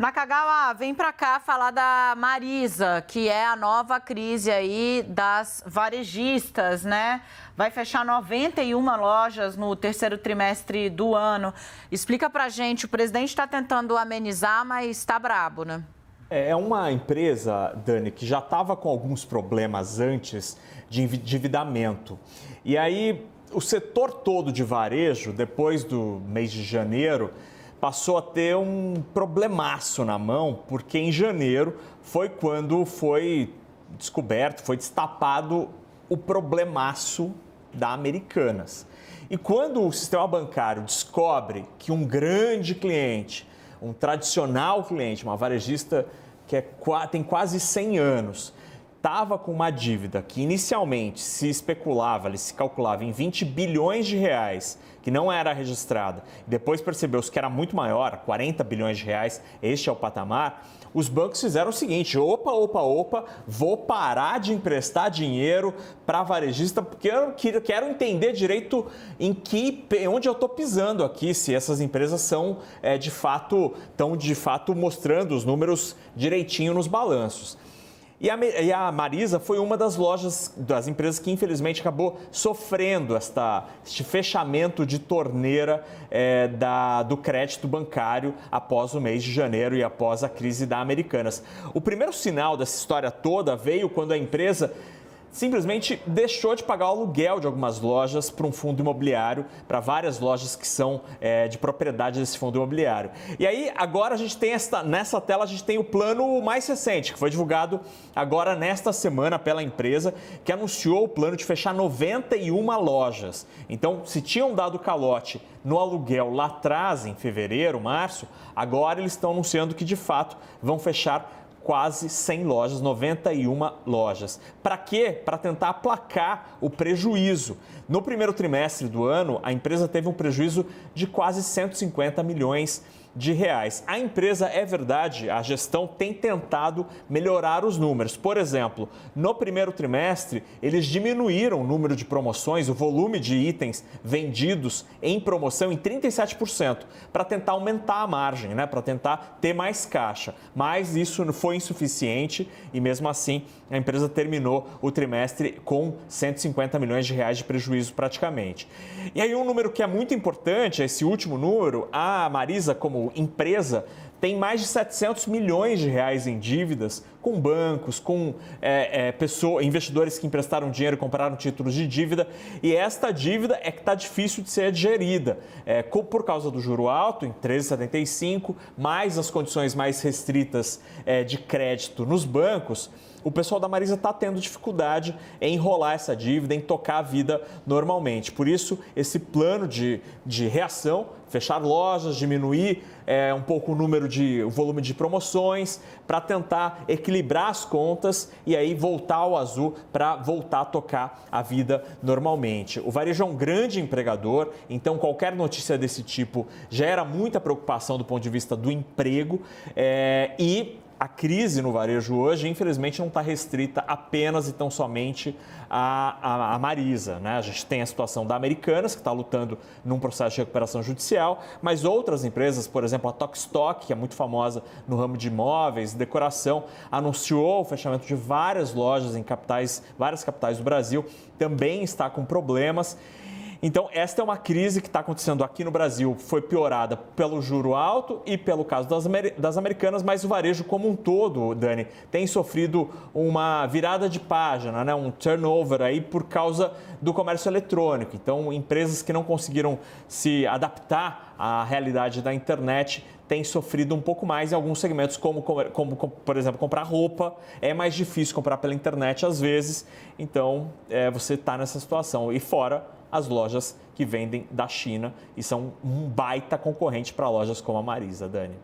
Nakagawa, vem para cá falar da Marisa, que é a nova crise aí das varejistas, né? Vai fechar 91 lojas no terceiro trimestre do ano. Explica pra gente, o presidente está tentando amenizar, mas está brabo, né? É uma empresa, Dani, que já estava com alguns problemas antes de endividamento. E aí, o setor todo de varejo, depois do mês de janeiro, passou a ter um problemaço na mão, porque em janeiro foi quando foi descoberto, foi destapado o problemaço da Americanas. E quando o sistema bancário descobre que um grande cliente, um tradicional cliente, uma varejista que tem quase 100 anos, estava com uma dívida que inicialmente se especulava, se calculava em 20 bilhões de reais, que não era registrada, depois percebeu-se que era muito maior, 40 bilhões de reais, este é o patamar, os bancos fizeram o seguinte: opa, vou parar de emprestar dinheiro para varejista, porque eu quero entender direito onde eu estou pisando aqui, se essas empresas são estão de fato mostrando os números direitinho nos balanços. E a Marisa foi uma das empresas que infelizmente acabou sofrendo este fechamento de torneira do crédito bancário após o mês de janeiro e após a crise da Americanas. O primeiro sinal dessa história toda veio quando a empresa simplesmente deixou de pagar o aluguel de algumas lojas para um fundo imobiliário, para várias lojas que são de propriedade desse fundo imobiliário. E aí, agora a gente tem nessa tela, a gente tem o plano mais recente, que foi divulgado agora nesta semana pela empresa, que anunciou o plano de fechar 91 lojas. Então, se tinham dado calote no aluguel lá atrás, em fevereiro, março, agora eles estão anunciando que, de fato, vão fechar quase 100 lojas, 91 lojas. Para quê? Para tentar aplacar o prejuízo. No primeiro trimestre do ano, a empresa teve um prejuízo de quase 150 milhões de reais. A empresa, é verdade, a gestão tem tentado melhorar os números. Por exemplo, no primeiro trimestre, eles diminuíram o número de promoções, o volume de itens vendidos em promoção em 37%, para tentar aumentar a margem, né? Para tentar ter mais caixa. Mas isso foi insuficiente e, mesmo assim, a empresa terminou o trimestre com 150 milhões de reais de prejuízo praticamente. E aí um número que é muito importante, esse último número, a Marisa, como empresa, tem mais de 700 milhões de reais em dívidas com bancos, com investidores que emprestaram dinheiro e compraram títulos de dívida. E esta dívida é que está difícil de ser digerida, por causa do juro alto, em 13,75, mais as condições mais restritas de crédito nos bancos. O pessoal da Marisa está tendo dificuldade em enrolar essa dívida, em tocar a vida normalmente. Por isso, esse plano de reação, fechar lojas, diminuir um pouco o volume de promoções, para tentar equilibrar as contas e aí voltar ao azul para voltar a tocar a vida normalmente. O varejo é um grande empregador, então qualquer notícia desse tipo gera muita preocupação do ponto de vista do emprego e a crise no varejo hoje, infelizmente, não está restrita apenas e tão somente à Marisa, né? A gente tem a situação da Americanas, que está lutando num processo de recuperação judicial, mas outras empresas, por exemplo, a Tokstok, que é muito famosa no ramo de imóveis, decoração, anunciou o fechamento de várias lojas em várias capitais do Brasil, também está com problemas. Então, esta é uma crise que está acontecendo aqui no Brasil, foi piorada pelo juro alto e pelo caso das Americanas, mas o varejo como um todo, Dani, tem sofrido uma virada de página, né? Um turnover aí por causa do comércio eletrônico. Então, empresas que não conseguiram se adaptar à realidade da internet têm sofrido um pouco mais em alguns segmentos, como por exemplo, comprar roupa. É mais difícil comprar pela internet às vezes, então você está nessa situação. E fora as lojas que vendem da China e são um baita concorrente para lojas como a Marisa, Dani.